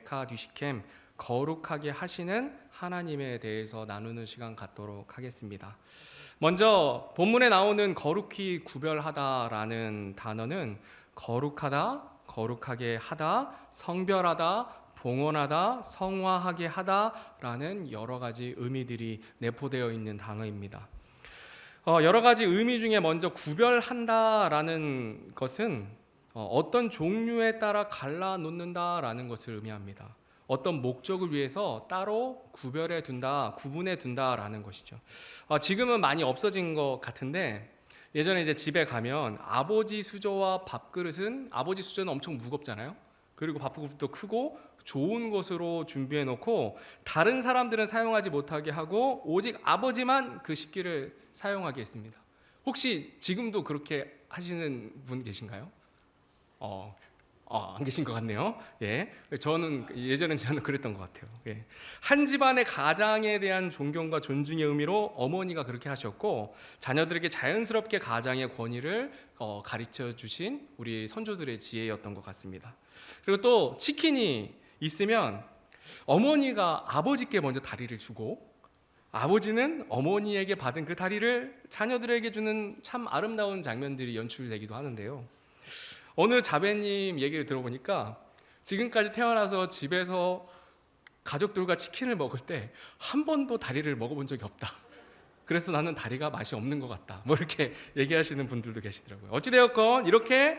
에카듀시캠 거룩하게 하시는 하나님에 대해서 나누는 시간 갖도록 하겠습니다. 먼저 본문에 나오는 거룩히 구별하다라는 단어는 거룩하다, 거룩하게 하다, 성별하다, 봉헌하다, 성화하게 하다라는 여러 가지 의미들이 내포되어 있는 단어입니다. 여러 가지 의미 중에 먼저 구별한다라는 것은 어떤 종류에 따라 갈라놓는다라는 것을 의미합니다. 어떤 목적을 위해서 따로 구별해 둔다, 구분해 둔다라는 것이죠. 지금은 많이 없어진 것 같은데 예전에 이제 집에 가면 아버지 수저와 밥그릇은 아버지 수저는 엄청 무겁잖아요. 그리고 밥그릇도 크고 좋은 것으로 준비해 놓고 다른 사람들은 사용하지 못하게 하고 오직 아버지만 그 식기를 사용하게 했습니다. 혹시 지금도 그렇게 하시는 분 계신가요? 안 계신 것 같네요. 예, 예전엔 저는 그랬던 것 같아요. 예. 한 집안의 가장에 대한 존경과 존중의 의미로 어머니가 그렇게 하셨고 자녀들에게 자연스럽게 가장의 권위를 가르쳐 주신 우리 선조들의 지혜였던 것 같습니다. 그리고 또 치킨이 있으면 어머니가 아버지께 먼저 다리를 주고 아버지는 어머니에게 받은 그 다리를 자녀들에게 주는 참 아름다운 장면들이 연출되기도 하는데요. 어느 자매님 얘기를 들어보니까 지금까지 태어나서 집에서 가족들과 치킨을 먹을 때 한 번도 다리를 먹어본 적이 없다. 그래서 나는 다리가 맛이 없는 것 같다. 뭐 이렇게 얘기하시는 분들도 계시더라고요. 어찌되었건 이렇게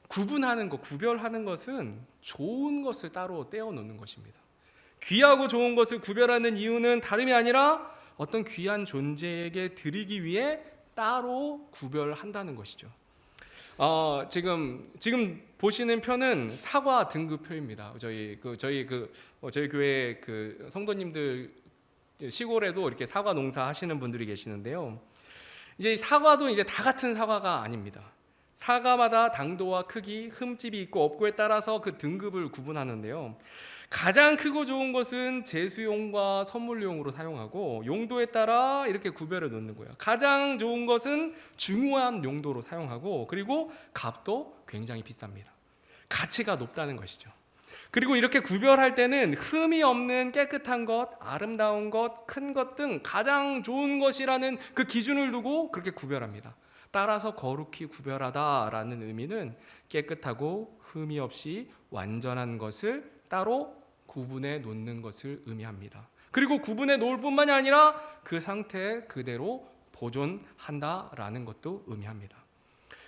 구분하는 것, 구별하는 것은 좋은 것을 따로 떼어놓는 것입니다. 귀하고 좋은 것을 구별하는 이유는 다름이 아니라 어떤 귀한 존재에게 드리기 위해 따로 구별한다는 것이죠. 지금 보시는 표는 사과 등급표입니다. 저희 교회 그 성도님들 시골에도 이렇게 사과 농사 하시는 분들이 계시는데요. 이제 사과도 이제 다 같은 사과가 아닙니다. 사과마다 당도와 크기, 흠집이 있고 없고에 따라서 그 등급을 구분하는데요. 가장 크고 좋은 것은 제수용과 선물용으로 사용하고 용도에 따라 이렇게 구별해 놓는 거예요. 가장 좋은 것은 중후한 용도로 사용하고 그리고 값도 굉장히 비쌉니다. 가치가 높다는 것이죠. 그리고 이렇게 구별할 때는 흠이 없는 깨끗한 것, 아름다운 것, 큰 것 등 가장 좋은 것이라는 그 기준을 두고 그렇게 구별합니다. 따라서 거룩히 구별하다라는 의미는 깨끗하고 흠이 없이 완전한 것을 따로 구분해 놓는 것을 의미합니다. 그리고 구분해 놓을 뿐만이 아니라 그 상태 그대로 보존한다라는 것도 의미합니다.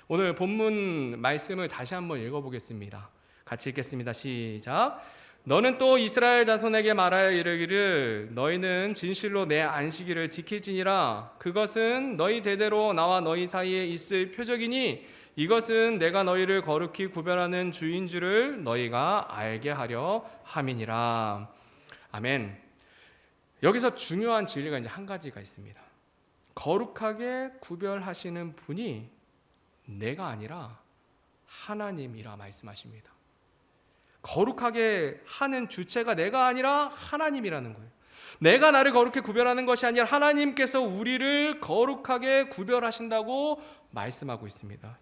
오늘 본문 말씀을 다시 한번 읽어보겠습니다. 같이 읽겠습니다. 시작. 너는 또 이스라엘 자손에게 말하여 이르기를 너희는 진실로 내 안식일을 지킬지니라. 그것은 너희 대대로 나와 너희 사이에 있을 표적이니 이것은 내가 너희를 거룩히 구별하는 주인 줄을 너희가 알게 하려 함이니라. 아멘. 여기서 중요한 진리가 이제 한 가지가 있습니다. 거룩하게 구별하시는 분이 내가 아니라 하나님이라 말씀하십니다. 거룩하게 하는 주체가 내가 아니라 하나님이라는 거예요. 내가 나를 거룩히 구별하는 것이 아니라 하나님께서 우리를 거룩하게 구별하신다고 말씀하고 있습니다.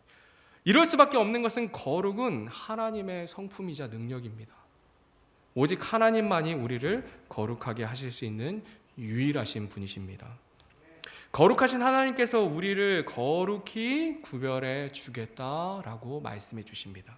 이럴 수밖에 없는 것은 거룩은 하나님의 성품이자 능력입니다. 오직 하나님만이 우리를 거룩하게 하실 수 있는 유일하신 분이십니다. 거룩하신 하나님께서 우리를 거룩히 구별해 주겠다라고 말씀해 주십니다.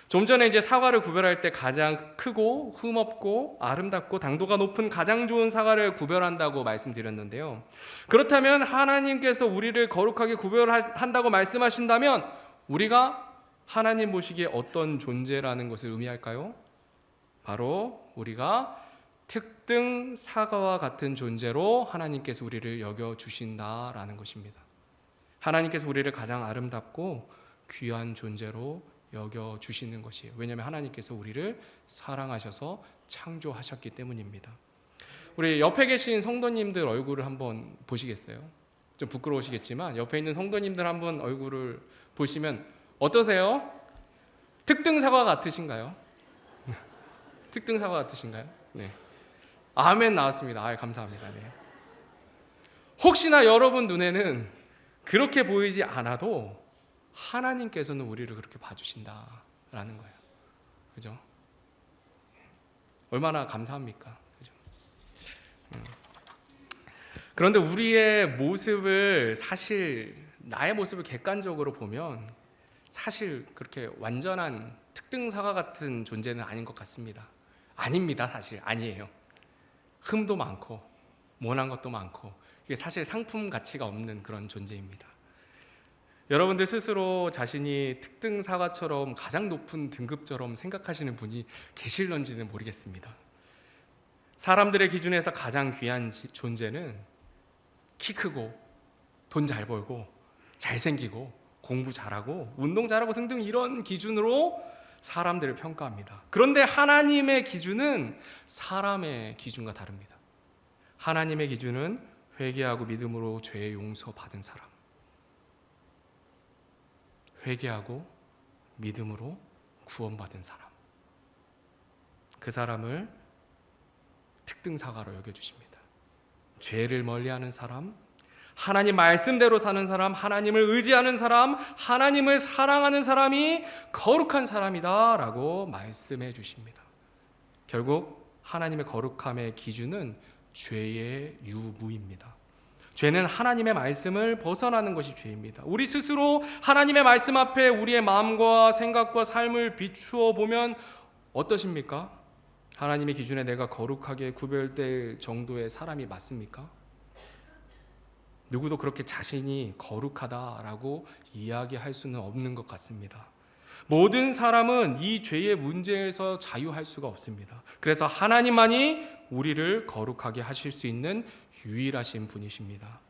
좀 전에 이제 사과를 구별할 때 가장 크고 흠없고 아름답고 당도가 높은 가장 좋은 사과를 구별한다고 말씀드렸는데요. 그렇다면 하나님께서 우리를 거룩하게 구별한다고 말씀하신다면 우리가 하나님 보시기에 어떤 존재라는 것을 의미할까요? 바로 우리가 특등 사과와 같은 존재로 하나님께서 우리를 여겨주신다라는 것입니다. 하나님께서 우리를 가장 아름답고 귀한 존재로 여겨주시는 것이에요. 왜냐하면 하나님께서 우리를 사랑하셔서 창조하셨기 때문입니다. 우리 옆에 계신 성도님들 얼굴을 한번 보시겠어요? 좀 부끄러우시겠지만 옆에 있는 성도님들 한번 얼굴을 보시면 어떠세요? 특등 사과 같으신가요? 특등 사과 같으신가요? 네. 아멘 나왔습니다. 감사합니다. 네. 혹시나 여러분 눈에는 그렇게 보이지 않아도 하나님께서는 우리를 그렇게 봐주신다라는 거예요. 그죠? 얼마나 감사합니까? 그죠? 그런데 우리의 모습을 사실 나의 모습을 객관적으로 보면 사실 그렇게 완전한 특등사과 같은 존재는 아닌 것 같습니다. 아닙니다. 사실 아니에요. 흠도 많고 모난 것도 많고 이게 사실 상품 가치가 없는 그런 존재입니다. 여러분들 스스로 자신이 특등사과처럼 가장 높은 등급처럼 생각하시는 분이 계실런지는 모르겠습니다. 사람들의 기준에서 가장 귀한 존재는 키 크고 돈 잘 벌고 잘생기고 공부 잘하고 운동 잘하고 등등 이런 기준으로 사람들을 평가합니다. 그런데 하나님의 기준은 사람의 기준과 다릅니다. 하나님의 기준은 회개하고 믿음으로 죄의 용서 받은 사람, 회개하고 믿음으로 구원받은 사람, 그 사람을 특등사과로 여겨주십니다. 죄를 멀리하는 사람, 하나님 말씀대로 사는 사람, 하나님을 의지하는 사람, 하나님을 사랑하는 사람이 거룩한 사람이다 라고 말씀해 주십니다. 결국 하나님의 거룩함의 기준은 죄의 유무입니다. 죄는 하나님의 말씀을 벗어나는 것이 죄입니다. 우리 스스로 하나님의 말씀 앞에 우리의 마음과 생각과 삶을 비추어 보면 어떠십니까? 하나님의 기준에 내가 거룩하게 구별될 정도의 사람이 맞습니까? 누구도 그렇게 자신이 거룩하다라고 이야기할 수는 없는 것 같습니다. 모든 사람은 이 죄의 문제에서 자유할 수가 없습니다. 그래서 하나님만이 우리를 거룩하게 하실 수 있는 유일하신 분이십니다.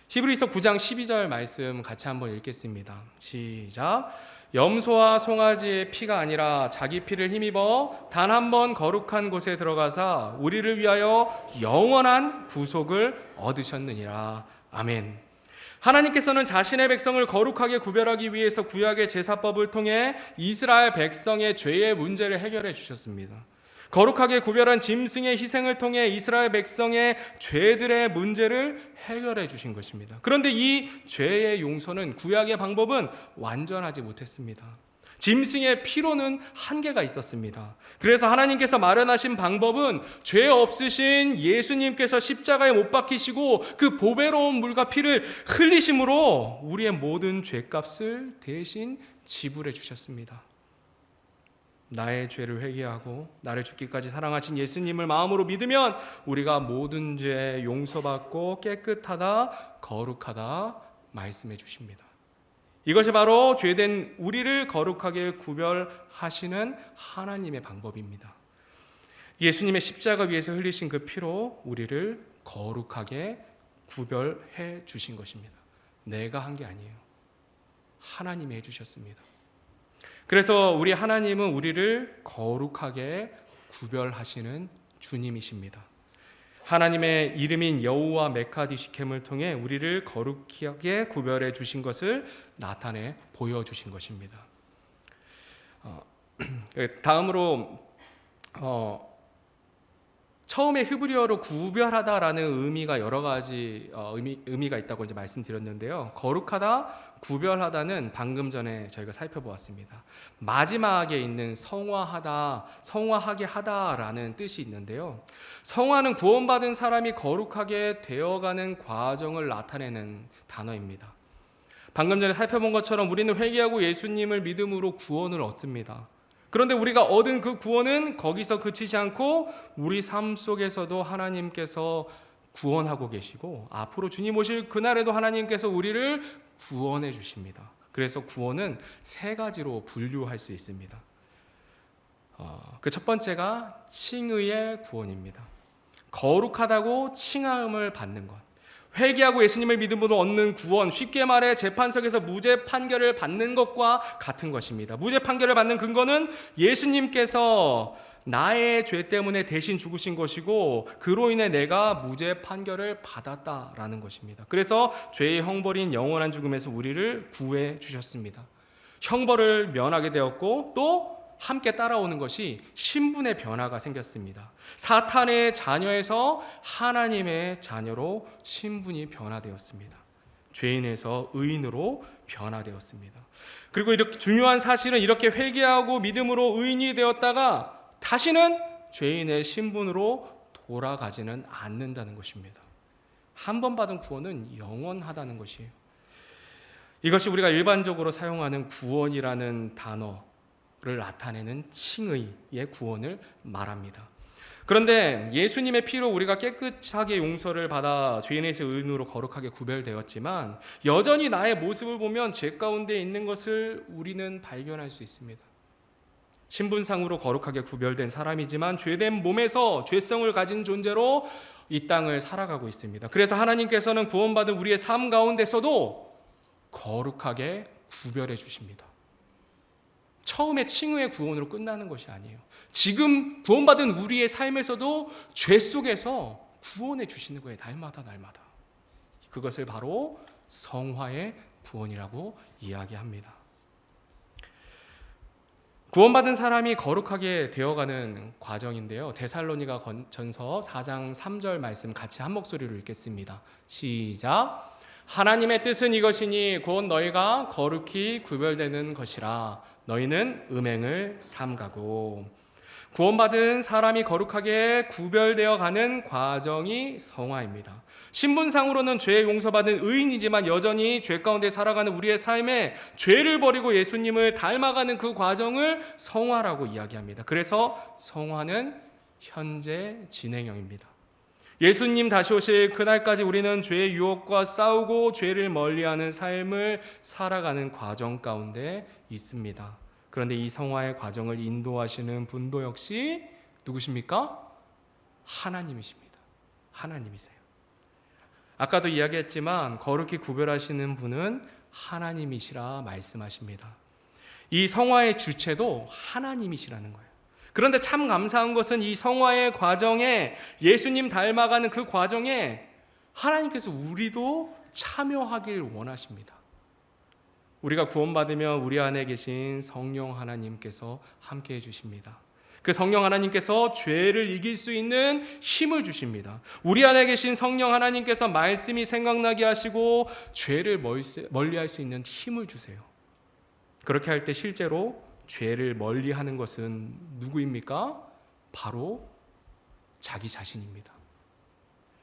히브리서 9장 12절 말씀 같이 한번 읽겠습니다. 시작. 염소와 송아지의 피가 아니라 자기 피를 힘입어 단 한 번 거룩한 곳에 들어가사 우리를 위하여 영원한 구속을 얻으셨느니라. 아멘. 하나님께서는 자신의 백성을 거룩하게 구별하기 위해서 구약의 제사법을 통해 이스라엘 백성의 죄의 문제를 해결해 주셨습니다. 거룩하게 구별한 짐승의 희생을 통해 이스라엘 백성의 죄들의 문제를 해결해 주신 것입니다. 그런데 이 죄의 용서는 구약의 방법은 완전하지 못했습니다. 짐승의 피로는 한계가 있었습니다. 그래서 하나님께서 마련하신 방법은 죄 없으신 예수님께서 십자가에 못 박히시고 그 보배로운 물과 피를 흘리심으로 우리의 모든 죄값을 대신 지불해 주셨습니다. 나의 죄를 회개하고 나를 죽기까지 사랑하신 예수님을 마음으로 믿으면 우리가 모든 죄 용서받고 깨끗하다, 거룩하다 말씀해 주십니다. 이것이 바로 죄된 우리를 거룩하게 구별하시는 하나님의 방법입니다. 예수님의 십자가 위에서 흘리신 그 피로 우리를 거룩하게 구별해 주신 것입니다. 내가 한 게 아니에요. 하나님이 해주셨습니다. 그래서 우리 하나님은 우리를 거룩하게 구별하시는 주님이십니다. 하나님의 이름인 여호와 메카디시켐을 통해 우리를 거룩하게 구별해 주신 것을 나타내 보여주신 것입니다. 다음으로 처음에 히브리어로 구별하다라는 의미가 여러 가지 의미가 있다고 이제 말씀드렸는데요. 거룩하다, 구별하다는 방금 전에 저희가 살펴보았습니다. 마지막에 있는 성화하다, 성화하게 하다라는 뜻이 있는데요. 성화는 구원받은 사람이 거룩하게 되어가는 과정을 나타내는 단어입니다. 방금 전에 살펴본 것처럼 우리는 회개하고 예수님을 믿음으로 구원을 얻습니다. 그런데 우리가 얻은 그 구원은 거기서 그치지 않고 우리 삶 속에서도 하나님께서 구원하고 계시고 앞으로 주님 오실 그날에도 하나님께서 우리를 구원해 주십니다. 그래서 구원은 세 가지로 분류할 수 있습니다. 그 첫 번째가 칭의의 구원입니다. 거룩하다고 칭함을 받는 것. 회개하고 예수님을 믿음으로 얻는 구원, 쉽게 말해 재판석에서 무죄 판결을 받는 것과 같은 것입니다. 무죄 판결을 받는 근거는 예수님께서 나의 죄 때문에 대신 죽으신 것이고 그로 인해 내가 무죄 판결을 받았다라는 것입니다. 그래서 죄의 형벌인 영원한 죽음에서 우리를 구해 주셨습니다. 형벌을 면하게 되었고 또 함께 따라오는 것이 신분의 변화가 생겼습니다. 사탄의 자녀에서 하나님의 자녀로 신분이 변화되었습니다. 죄인에서 의인으로 변화되었습니다. 그리고 이렇게 중요한 사실은 이렇게 회개하고 믿음으로 의인이 되었다가 다시는 죄인의 신분으로 돌아가지는 않는다는 것입니다. 한 번 받은 구원은 영원하다는 것이에요. 이것이 우리가 일반적으로 사용하는 구원이라는 단어를 나타내는 칭의의 구원을 말합니다. 그런데 예수님의 피로 우리가 깨끗하게 용서를 받아 죄인에서 의인으로 거룩하게 구별되었지만 여전히 나의 모습을 보면 죄 가운데 있는 것을 우리는 발견할 수 있습니다. 신분상으로 거룩하게 구별된 사람이지만 죄된 몸에서 죄성을 가진 존재로 이 땅을 살아가고 있습니다. 그래서 하나님께서는 구원받은 우리의 삶 가운데서도 거룩하게 구별해 주십니다. 처음에 칭의의 구원으로 끝나는 것이 아니에요. 지금 구원받은 우리의 삶에서도 죄 속에서 구원해 주시는 거예요. 날마다. 그것을 바로 성화의 구원이라고 이야기합니다. 구원받은 사람이 거룩하게 되어가는 과정인데요. 데살로니가 전서 4장 3절 말씀 같이 한 목소리로 읽겠습니다. 시작. 하나님의 뜻은 이것이니 곧 너희가 거룩히 구별되는 것이라. 너희는 음행을 삼가고. 구원받은 사람이 거룩하게 구별되어 가는 과정이 성화입니다. 신분상으로는 죄 용서받은 의인이지만 여전히 죄 가운데 살아가는 우리의 삶에 죄를 버리고 예수님을 닮아가는 그 과정을 성화라고 이야기합니다. 그래서 성화는 현재 진행형입니다. 예수님 다시 오실 그날까지 우리는 죄의 유혹과 싸우고 죄를 멀리하는 삶을 살아가는 과정 가운데 있습니다. 그런데 이 성화의 과정을 인도하시는 분도 역시 누구십니까? 하나님이십니다. 하나님이세요. 아까도 이야기했지만 거룩히 구별하시는 분은 하나님이시라 말씀하십니다. 이 성화의 주체도 하나님이시라는 거예요. 그런데 참 감사한 것은 이 성화의 과정에 예수님 닮아가는 그 과정에 하나님께서 우리도 참여하길 원하십니다. 우리가 구원받으면 우리 안에 계신 성령 하나님께서 함께해 주십니다. 그 성령 하나님께서 죄를 이길 수 있는 힘을 주십니다. 우리 안에 계신 성령 하나님께서 말씀이 생각나게 하시고 죄를 멀리할 수 있는 힘을 주세요. 그렇게 할 때 실제로 죄를 멀리하는 것은 누구입니까? 바로 자기 자신입니다.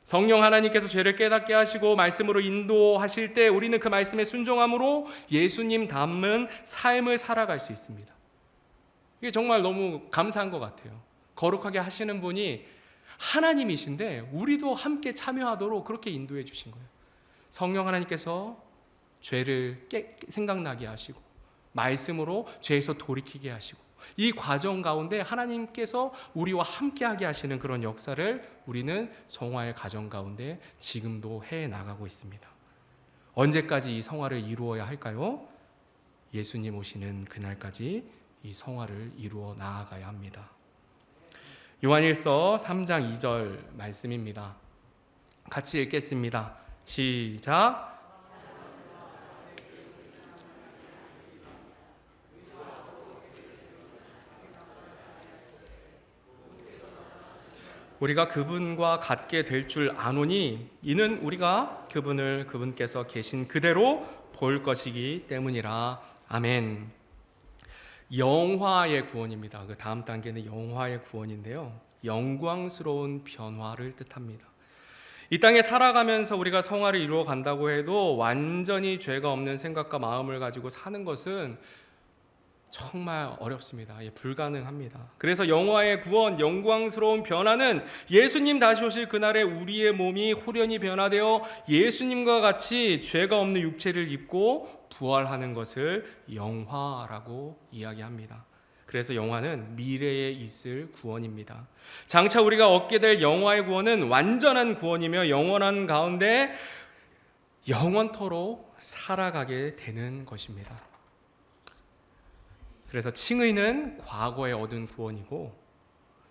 성령 하나님께서 죄를 깨닫게 하시고 말씀으로 인도하실 때 우리는 그 말씀에 순종함으로 예수님 닮은 삶을 살아갈 수 있습니다. 이게 정말 너무 감사한 것 같아요. 거룩하게 하시는 분이 하나님이신데 우리도 함께 참여하도록 그렇게 인도해 주신 거예요. 성령 하나님께서 죄를 생각나게 하시고 말씀으로 죄에서 돌이키게 하시고 이 과정 가운데 하나님께서 우리와 함께하게 하시는 그런 역사를 우리는 성화의 과정 가운데 지금도 해나가고 있습니다. 언제까지 이 성화를 이루어야 할까요? 예수님 오시는 그날까지 이 성화를 이루어 나아가야 합니다. 요한일서 3장 2절 말씀입니다. 같이 읽겠습니다. 시작. 우리가 그분과 같게 될 줄 아노니 이는 우리가 그분께서 계신 그대로 볼 것이기 때문이라. 아멘. 영화의 구원입니다. 그 다음 단계는 영화의 구원인데요. 영광스러운 변화를 뜻합니다. 이 땅에 살아가면서 우리가 성화를 이루어 간다고 해도 완전히 죄가 없는 생각과 마음을 가지고 사는 것은 정말 어렵습니다. 불가능합니다. 그래서 영화의 구원, 영광스러운 변화는 예수님 다시 오실 그날에 우리의 몸이 홀연히 변화되어 예수님과 같이 죄가 없는 육체를 입고 부활하는 것을 영화라고 이야기합니다. 그래서 영화는 미래에 있을 구원입니다. 장차 우리가 얻게 될 영화의 구원은 완전한 구원이며 영원한 가운데 영원토록 살아가게 되는 것입니다. 그래서 칭의는 과거에 얻은 구원이고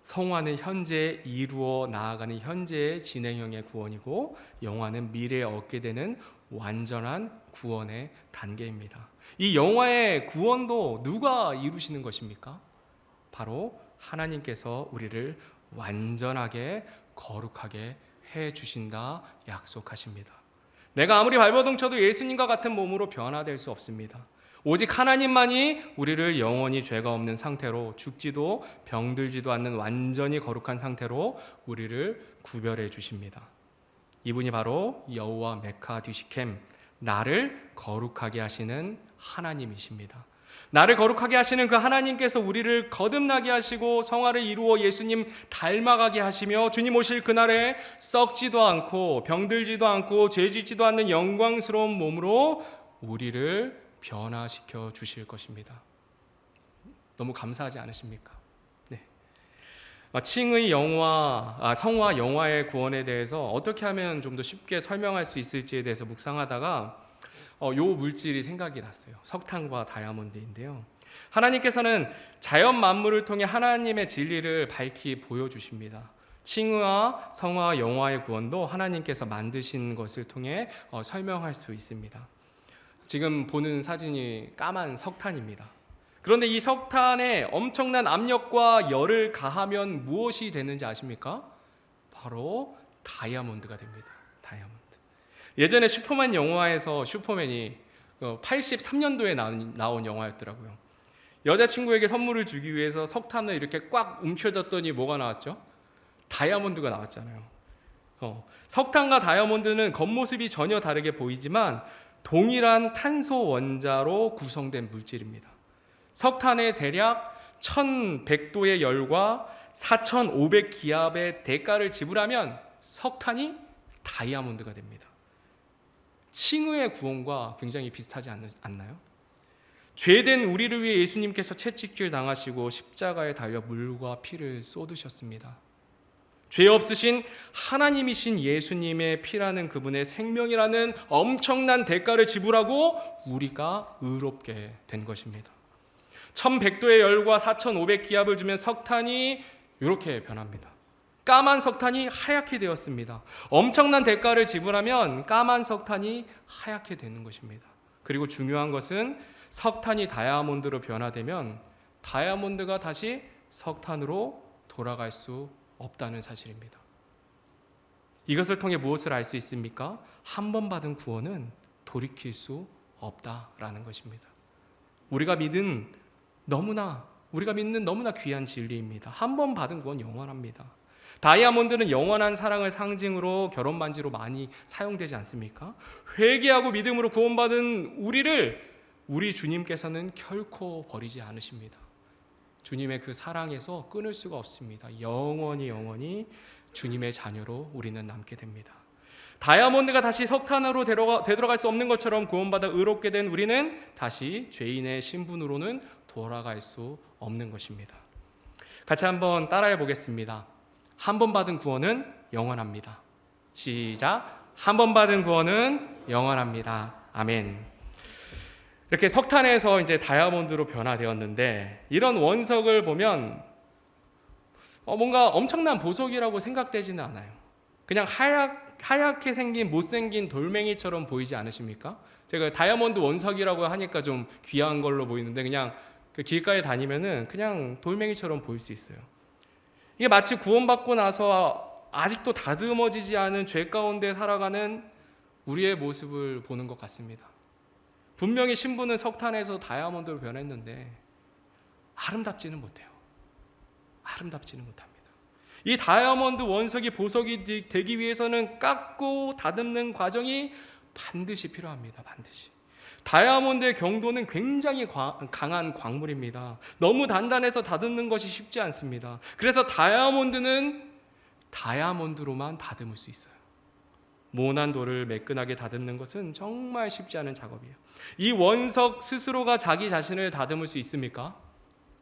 성화는 현재에 이루어 나아가는 현재의 진행형의 구원이고 영화는 미래에 얻게 되는 완전한 구원의 단계입니다. 이 영화의 구원도 누가 이루시는 것입니까? 바로 하나님께서 우리를 완전하게 거룩하게 해주신다 약속하십니다. 내가 아무리 발버둥 쳐도 예수님과 같은 몸으로 변화될 수 없습니다. 오직 하나님만이 우리를 영원히 죄가 없는 상태로, 죽지도 병들지도 않는 완전히 거룩한 상태로 우리를 구별해 주십니다. 이분이 바로 여호와 메카디시켐, 나를 거룩하게 하시는 하나님이십니다. 나를 거룩하게 하시는 그 하나님께서 우리를 거듭나게 하시고 성화를 이루어 예수님 닮아가게 하시며 주님 오실 그날에 썩지도 않고 병들지도 않고 죄짓지도 않는 영광스러운 몸으로 우리를 변화시켜 주실 것입니다. 너무 감사하지 않으십니까? 네. 칭의 성화 영화의 구원에 대해서 어떻게 하면 좀 더 쉽게 설명할 수 있을지에 대해서 묵상하다가 요 물질이 생각이 났어요. 석탄과 다이아몬드인데요. 하나님께서는 자연 만물을 통해 하나님의 진리를 밝히 보여주십니다. 칭의와 성화 영화의 구원도 하나님께서 만드신 것을 통해 설명할 수 있습니다. 지금 보는 사진이 까만 석탄입니다. 그런데 이 석탄에 엄청난 압력과 열을 가하면 무엇이 되는지 아십니까? 바로 다이아몬드가 됩니다. 다이아몬드. 예전에 슈퍼맨 영화에서 슈퍼맨이 83년도에 나온 영화였더라고요. 여자친구에게 선물을 주기 위해서 석탄을 이렇게 꽉 움켜쥐었더니 뭐가 나왔죠? 다이아몬드가 나왔잖아요. 석탄과 다이아몬드는 겉모습이 전혀 다르게 보이지만 동일한 탄소 원자로 구성된 물질입니다. 석탄에 대략 1100도의 열과 4500기압의 대가를 지불하면 석탄이 다이아몬드가 됩니다. 칭의의 구원과 굉장히 비슷하지 않나요? 죄된 우리를 위해 예수님께서 채찍질 당하시고 십자가에 달려 물과 피를 쏟으셨습니다. 죄 없으신 하나님이신 예수님의 피라는 그분의 생명이라는 엄청난 대가를 지불하고 우리가 의롭게 된 것입니다. 1100도의 열과 4500기압을 주면 석탄이 이렇게 변합니다. 까만 석탄이 하얗게 되었습니다. 엄청난 대가를 지불하면 까만 석탄이 하얗게 되는 것입니다. 그리고 중요한 것은 석탄이 다이아몬드로 변화되면 다이아몬드가 다시 석탄으로 돌아갈 수 없다는 사실입니다. 이것을 통해 무엇을 알 수 있습니까? 한 번 받은 구원은 돌이킬 수 없다라는 것입니다. 우리가 믿는 너무나 귀한 진리입니다. 한 번 받은 구원 영원합니다. 다이아몬드는 영원한 사랑을 상징으로 결혼 반지로 많이 사용되지 않습니까? 회개하고 믿음으로 구원받은 우리를 우리 주님께서는 결코 버리지 않으십니다. 주님의 그 사랑에서 끊을 수가 없습니다. 영원히 주님의 자녀로 우리는 남게 됩니다. 다이아몬드가 다시 석탄으로 되돌아갈 수 없는 것처럼 구원받아 의롭게 된 우리는 다시 죄인의 신분으로는 돌아갈 수 없는 것입니다. 같이 한번 따라해 보겠습니다. 한 번 받은 구원은 영원합니다. 시작. 한 번 받은 구원은 영원합니다. 아멘. 이렇게 석탄에서 이제 다이아몬드로 변화되었는데 이런 원석을 보면 뭔가 엄청난 보석이라고 생각되지는 않아요. 그냥 하얗게 생긴 못생긴 돌멩이처럼 보이지 않으십니까? 제가 다이아몬드 원석이라고 하니까 좀 귀한 걸로 보이는데 그냥 그 길가에 다니면은 그냥 돌멩이처럼 보일 수 있어요. 이게 마치 구원받고 나서 아직도 다듬어지지 않은 죄 가운데 살아가는 우리의 모습을 보는 것 같습니다. 분명히 신부는 석탄에서 다이아몬드로 변했는데 아름답지는 못해요. 아름답지는 못합니다. 이 다이아몬드 원석이 보석이 되기 위해서는 깎고 다듬는 과정이 반드시 필요합니다. 반드시. 다이아몬드의 경도는 굉장히 강한 광물입니다. 너무 단단해서 다듬는 것이 쉽지 않습니다. 그래서 다이아몬드는 다이아몬드로만 다듬을 수 있어요. 모난 돌을 매끈하게 다듬는 것은 정말 쉽지 않은 작업이에요. 이 원석 스스로가 자기 자신을 다듬을 수 있습니까?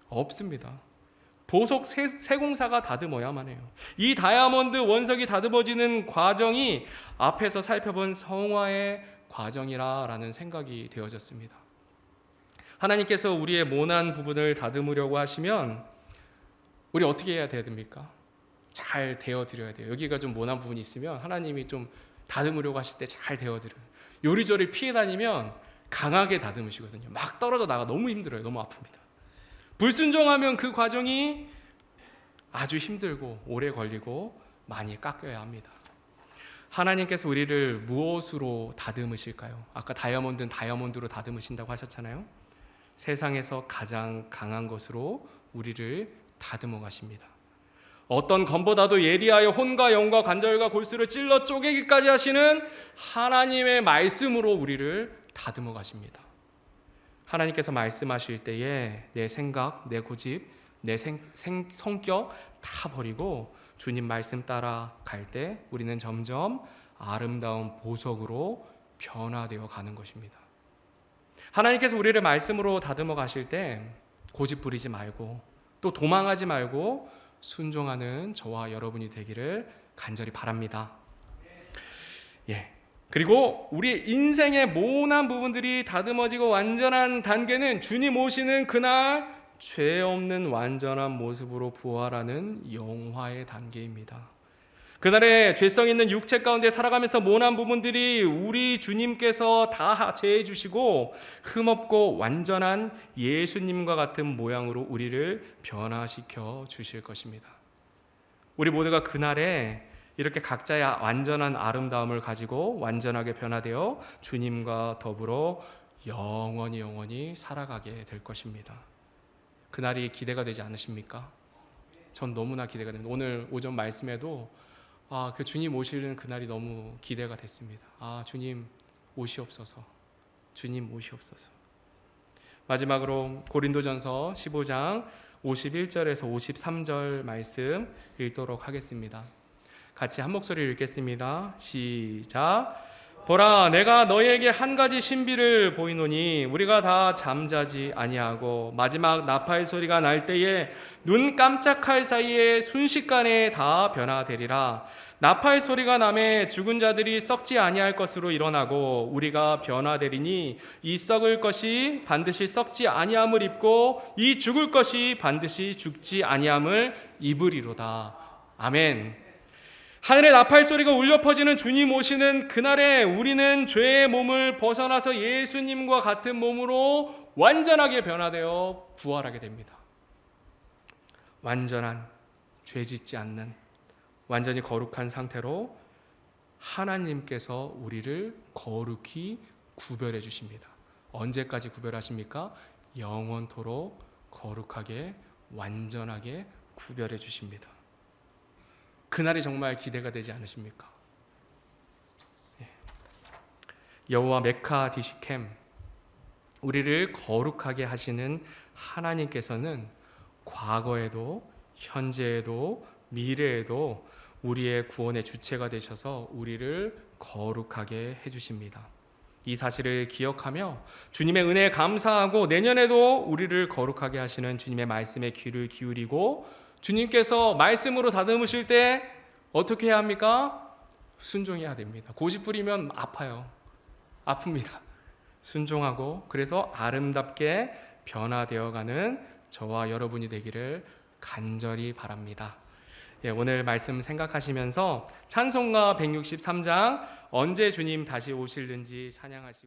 없습니다. 보석 세공사가 다듬어야만 해요. 이 다이아몬드 원석이 다듬어지는 과정이 앞에서 살펴본 성화의 과정이라는 생각이 되어졌습니다. 하나님께서 우리의 모난 부분을 다듬으려고 하시면 우리 어떻게 해야 됩니까? 잘 데워드려야 돼요. 여기가 좀 모난 부분이 있으면 하나님이 좀 다듬으려고 하실 때 잘 데워드려요. 요리조리 피해 다니면 강하게 다듬으시거든요. 막 떨어져 나가 너무 힘들어요. 너무 아픕니다. 불순종하면 그 과정이 아주 힘들고 오래 걸리고 많이 깎여야 합니다. 하나님께서 우리를 무엇으로 다듬으실까요? 아까 다이아몬드는 다이아몬드로 다듬으신다고 하셨잖아요. 세상에서 가장 강한 것으로 우리를 다듬어 가십니다. 어떤 검보다도 예리하여 혼과 영과 관절과 골수를 찔러 쪼개기까지 하시는 하나님의 말씀으로 우리를 다듬어 가십니다. 하나님께서 말씀하실 때에 내 생각, 내 고집, 내 성격 다 버리고 주님 말씀 따라 갈 때 우리는 점점 아름다운 보석으로 변화되어 가는 것입니다. 하나님께서 우리를 말씀으로 다듬어 가실 때 고집 부리지 말고 또 도망하지 말고 순종하는 저와 여러분이 되기를 간절히 바랍니다. 그리고 우리 인생의 모난 부분들이 다듬어지고 완전한 단계는 주님 오시는 그날 죄 없는 완전한 모습으로 부활하는 영화의 단계입니다. 그날에 죄성 있는 육체 가운데 살아가면서 모난 부분들이 우리 주님께서 다 제해 주시고 흠없고 완전한 예수님과 같은 모양으로 우리를 변화시켜 주실 것입니다. 우리 모두가 그날에 이렇게 각자의 완전한 아름다움을 가지고 완전하게 변화되어 주님과 더불어 영원히 살아가게 될 것입니다. 그날이 기대가 되지 않으십니까? 전 너무나 기대가 됩니다. 오늘 오전 말씀에도 그 주님 오시는 그날이 너무 기대가 됐습니다. 주님 오시옵소서. 주님 오시옵소서. 마지막으로 고린도전서 15장 51절에서 53절 말씀 읽도록 하겠습니다. 같이 한 목소리로 읽겠습니다. 시작. 보라, 내가 너희에게 한 가지 신비를 보이노니 우리가 다 잠자지 아니하고 마지막 나팔 소리가 날 때에 눈 깜짝할 사이에 순식간에 다 변화되리라. 나팔 소리가 나매 죽은 자들이 썩지 아니할 것으로 일어나고 우리가 변화되리니 이 썩을 것이 반드시 썩지 아니함을 입고 이 죽을 것이 반드시 죽지 아니함을 입으리로다. 아멘. 하늘의 나팔 소리가 울려 퍼지는 주님 오시는 그날에 우리는 죄의 몸을 벗어나서 예수님과 같은 몸으로 완전하게 변화되어 부활하게 됩니다. 완전한, 죄짓지 않는, 완전히 거룩한 상태로 하나님께서 우리를 거룩히 구별해 주십니다. 언제까지 구별하십니까? 영원토록 거룩하게, 완전하게 구별해 주십니다. 그날이 정말 기대가 되지 않으십니까? 여호와 메카디시켐, 우리를 거룩하게 하시는 하나님께서는 과거에도 현재에도 미래에도 우리의 구원의 주체가 되셔서 우리를 거룩하게 해주십니다. 이 사실을 기억하며 주님의 은혜에 감사하고 내년에도 우리를 거룩하게 하시는 주님의 말씀에 귀를 기울이고 주님께서 말씀으로 다듬으실 때 어떻게 해야 합니까? 순종해야 됩니다. 고집 부리면 아파요. 아픕니다. 순종하고 그래서 아름답게 변화되어가는 저와 여러분이 되기를 간절히 바랍니다. 오늘 말씀 생각하시면서 찬송가 163장 언제 주님 다시 오실는지 찬양하시고